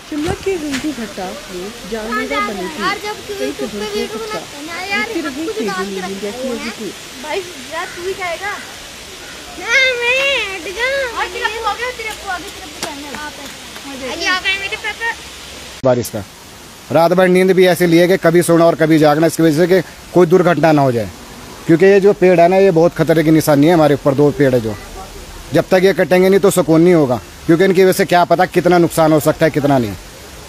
शिमला के हिंदू घट्टा में जानलेवा बनी थी कई बुजुर्गों को देखती रही तेजी नीली जैसी होगी भाई यार तू ही खाएगा ना मैं बारिश का रात भर नींद भी ऐसे लिए कि कभी सोना और कभी जागना, इसकी वजह से कि कोई दुर्घटना ना हो जाए, क्योंकि ये जो पेड़ है ना ये बहुत खतरे की निशानी है हमारे ऊपर। 2 पेड़ है जो जब तक ये कटेंगे नहीं तो सुकून नहीं होगा, क्योंकि इनकी वजह से क्या पता कितना नुकसान हो सकता है कितना नहीं।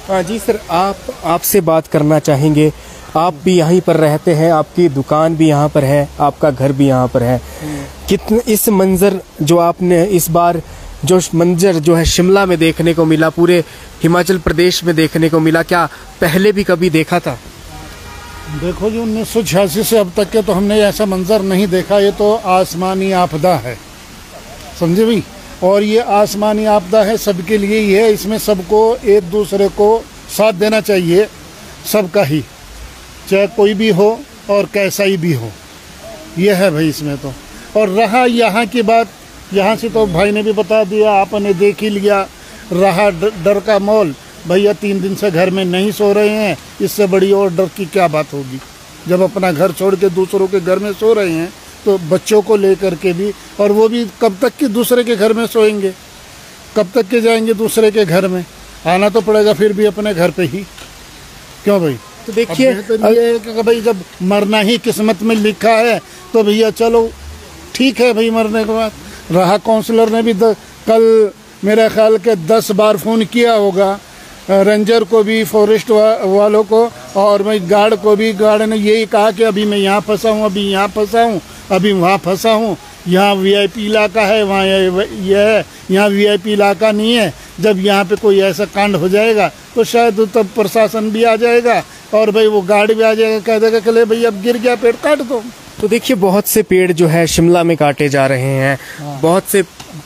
हाँ जी सर, आपसे बात करना चाहेंगे। आप भी यहीं पर रहते हैं, आपकी दुकान भी यहाँ पर है, आपका घर भी यहाँ पर है। कितने इस मंजर जो आपने इस बार जो मंजर जो है शिमला में देखने को मिला, पूरे हिमाचल प्रदेश में देखने को मिला, क्या पहले भी कभी देखा था? देखो जी 1986 से अब तक के तो हमने ऐसा मंजर नहीं देखा। ये तो आसमानी आपदा है, समझे भाई। और ये आसमानी आपदा है, सबके लिए ही है। इसमें सबको एक दूसरे को साथ देना चाहिए, सबका ही, चाहे कोई भी हो और कैसा ही भी हो। ये है भाई इसमें तो। और रहा यहाँ की बात, यहाँ से तो भाई ने भी बता दिया, आपने देख ही लिया। रहा डर का माहौल, भैया 3 दिन से घर में नहीं सो रहे हैं, इससे बड़ी और डर की क्या बात होगी। जब अपना घर छोड़ के दूसरों के घर में सो रहे हैं तो बच्चों को लेकर के भी, और वो भी कब तक कि दूसरे के घर में सोएंगे, कब तक के जाएंगे दूसरे के घर में। आना तो पड़ेगा फिर भी अपने घर पे ही, क्यों भाई। तो देखिए ये है कि भाई जब मरना ही किस्मत में लिखा है तो भैया चलो ठीक है भाई, मरने के बाद। रहा काउंसलर ने भी कल मेरे ख्याल के 10 बार फ़ोन किया होगा, रेंजर को भी, फॉरेस्ट वालों को, और मैं गार्ड को भी। गार्ड ने यही कहा कि अभी मैं यहाँ फंसा हूँ, अभी यहाँ फंसा हूँ, अभी वहाँ फंसा हूँ। यहाँ वीआईपी इलाका है, वहाँ ये है, यहाँ वीआईपी इलाका नहीं है। जब यहाँ पे कोई ऐसा कांड हो जाएगा तो शायद तब प्रशासन भी आ जाएगा और भाई वो गार्ड भी आ जाएगा, कह देगा कि ले भाई अब गिर गया पेड़ काट दो। तो देखिए बहुत से पेड़ जो है शिमला में काटे जा रहे हैं, बहुत से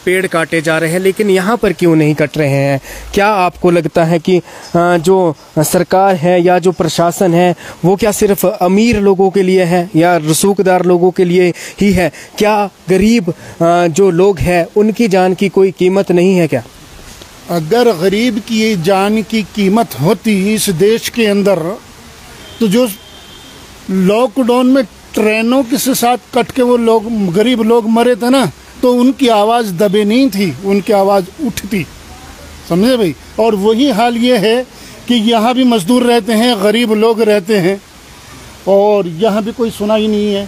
पेड़ काटे जा रहे हैं, लेकिन यहाँ पर क्यों नहीं कट रहे हैं? क्या आपको लगता है कि जो सरकार है या जो प्रशासन है वो क्या सिर्फ अमीर लोगों के लिए है या रसूखदार लोगों के लिए ही है? क्या गरीब जो लोग हैं उनकी जान की कोई कीमत नहीं है क्या? अगर गरीब की जान की कीमत होती इस देश के अंदर तो जो लॉकडाउन में ट्रेनों के साथ कट के वो लोग गरीब लोग मरे थे ना, तो उनकी आवाज़ दबे नहीं थी, उनकी आवाज़ उठती, समझे भाई। और वही हाल ये है कि यहाँ भी मजदूर रहते हैं, गरीब लोग रहते हैं, और यहाँ भी कोई सुना ही नहीं है,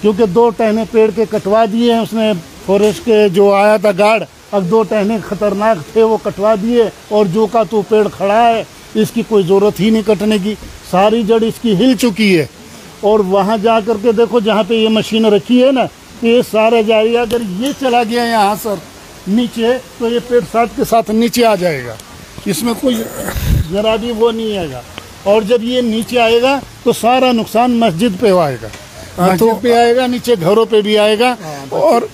क्योंकि 2 टहने पेड़ के कटवा दिए हैं उसने, फॉरेस्ट के जो आया था गार्ड। अब 2 टहने खतरनाक थे वो कटवा दिए, और जो का तो पेड़ खड़ा है, इसकी कोई ज़रूरत ही नहीं कटने की, सारी जड़ इसकी हिल चुकी है। और वहाँ जा कर के देखो जहाँ पे ये मशीन रखी है ना, ये सारा जाएगा। अगर ये चला गया यहाँ सर नीचे तो ये पेड़ साथ के साथ नीचे आ जाएगा, इसमें कोई जरा भी वो नहीं आएगा। और जब ये नीचे आएगा तो सारा नुकसान मस्जिद पे आएगा, मस्जिद पे आएगा, नीचे घरों पे भी आएगा। और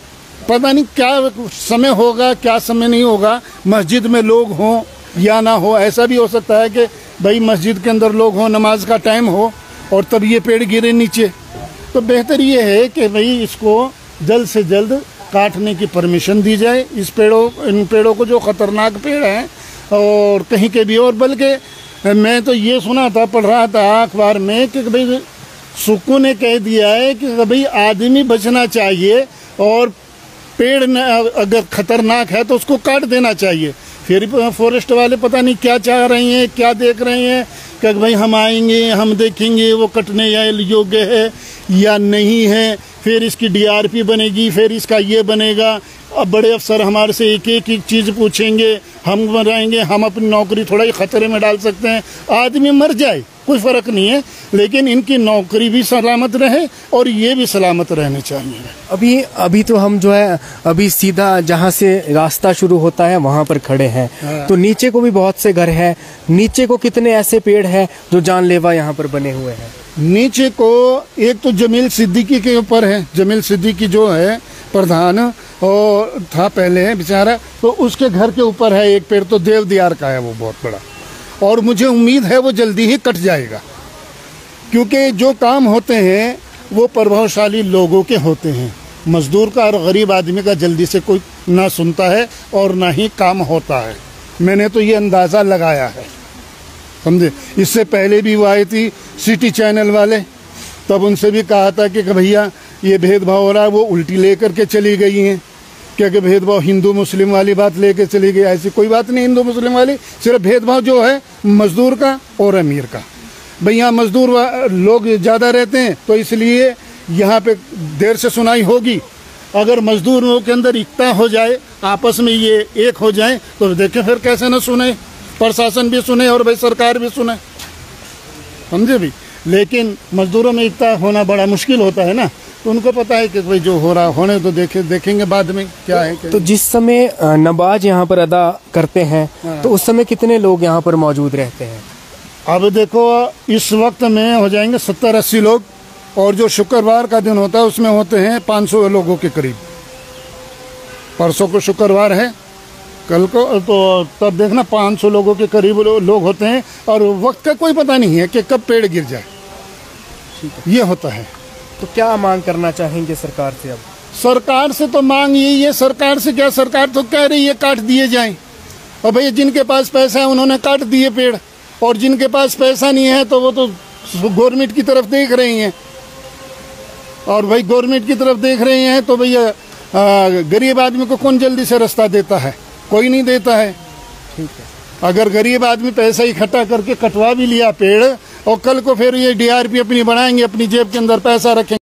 पता नहीं क्या समय होगा क्या समय नहीं होगा, मस्जिद में लोग हों या ना हो। ऐसा भी हो सकता है कि भाई मस्जिद के अंदर लोग हों, नमाज का टाइम हो और तब ये पेड़ गिरे नीचे। तो बेहतर ये है कि भाई इसको जल्द से जल्द काटने की परमिशन दी जाए, इन पेड़ों को जो खतरनाक पेड़ हैं, और कहीं के भी। और बल्कि मैं तो ये सुना था, पढ़ रहा था अखबार में कि भाई सुक्कू ने कह दिया है कि भाई आदमी बचना चाहिए और पेड़ अगर खतरनाक है तो उसको काट देना चाहिए। फिर फॉरेस्ट वाले पता नहीं क्या चाह रहे हैं, क्या देख रहे हैं कि भाई हम आएंगे, हम देखेंगे वो कटने योग्य है या नहीं है, फिर इसकी डीआरपी बनेगी, फिर इसका ये बनेगा। अब बड़े अफसर हमारे से एक एक चीज़ पूछेंगे, हम बनाएंगे, हम अपनी नौकरी थोड़ा ही खतरे में डाल सकते हैं। आदमी मर जाए कोई फ़र्क नहीं है, लेकिन इनकी नौकरी भी सलामत रहे और ये भी सलामत रहने चाहिए। अभी तो हम जो है अभी सीधा जहाँ से रास्ता शुरू होता है वहाँ पर खड़े हैं। तो नीचे को भी बहुत से घर हैं, नीचे को कितने ऐसे पेड़ हैं जो जानलेवा यहाँ पर बने हुए हैं? नीचे को एक तो जमील सिद्दीकी के ऊपर है, जमील सिद्दीकी जो है प्रधान और था पहले बेचारा, तो उसके घर के ऊपर है एक पेड़, तो देवदियार का है वो बहुत बड़ा। और मुझे उम्मीद है वो जल्दी ही कट जाएगा, क्योंकि जो काम होते हैं वो प्रभावशाली लोगों के होते हैं, मजदूर का और गरीब आदमी का जल्दी से कोई ना सुनता है और ना ही काम होता है। मैंने तो ये अंदाज़ा लगाया है। समझे। इससे पहले भी वो आई थी सिटी चैनल वाले, तब उनसे भी कहा था कि भैया ये भेदभाव हो रहा है, वो उल्टी लेकर के चली गई हैं, क्योंकि भेदभाव हिंदू मुस्लिम वाली बात लेके चली गई। ऐसी कोई बात नहीं हिंदू मुस्लिम वाली, सिर्फ भेदभाव जो है मजदूर का और अमीर का। भाई यहाँ मजदूर लोग ज़्यादा रहते हैं तो इसलिए यहाँ पे देर से सुनाई होगी। अगर मजदूरों के अंदर एकता हो जाए, आपस में ये एक हो जाए, तो देखें फिर कैसे न सुने, प्रशासन भी सुने और भाई सरकार भी सुने, समझे भी। लेकिन मजदूरों में एकता होना बड़ा मुश्किल होता है ना, तो उनको पता है कि भाई जो हो रहा होने तो देखेंगे बाद में क्या है। तो जिस समय नमाज यहाँ पर अदा करते हैं तो उस समय कितने लोग यहाँ पर मौजूद रहते हैं? अब देखो इस वक्त में हो जाएंगे 70-80 लोग, और जो शुक्रवार का दिन होता है उसमें होते हैं 500 लोगों के करीब। परसों को शुक्रवार है, कल को तो तब देखना 500 लोगों के करीब लोग होते हैं, और वक्त का कोई पता नहीं है कि कब पेड़ गिर जाए, ये होता है। तो क्या मांग करना चाहेंगे सरकार से? अब सरकार से तो मांग यही है, सरकार से क्या, सरकार तो कह रही है काट दिए जाएं, और भैया जिनके पास पैसा है उन्होंने काट दिए पेड़, और जिनके पास पैसा नहीं है तो वो तो गवर्नमेंट की तरफ देख रही हैं, और भाई गवर्नमेंट की तरफ देख रहे हैं तो भैया गरीब आदमी को कौन जल्दी से रास्ता देता है? कोई नहीं देता है। ठीक है, अगर गरीब आदमी पैसा इकट्ठा करके कटवा भी लिया पेड़, और कल को फिर ये DRP अपनी बनाएंगे, अपनी जेब के अंदर पैसा रखेंगे।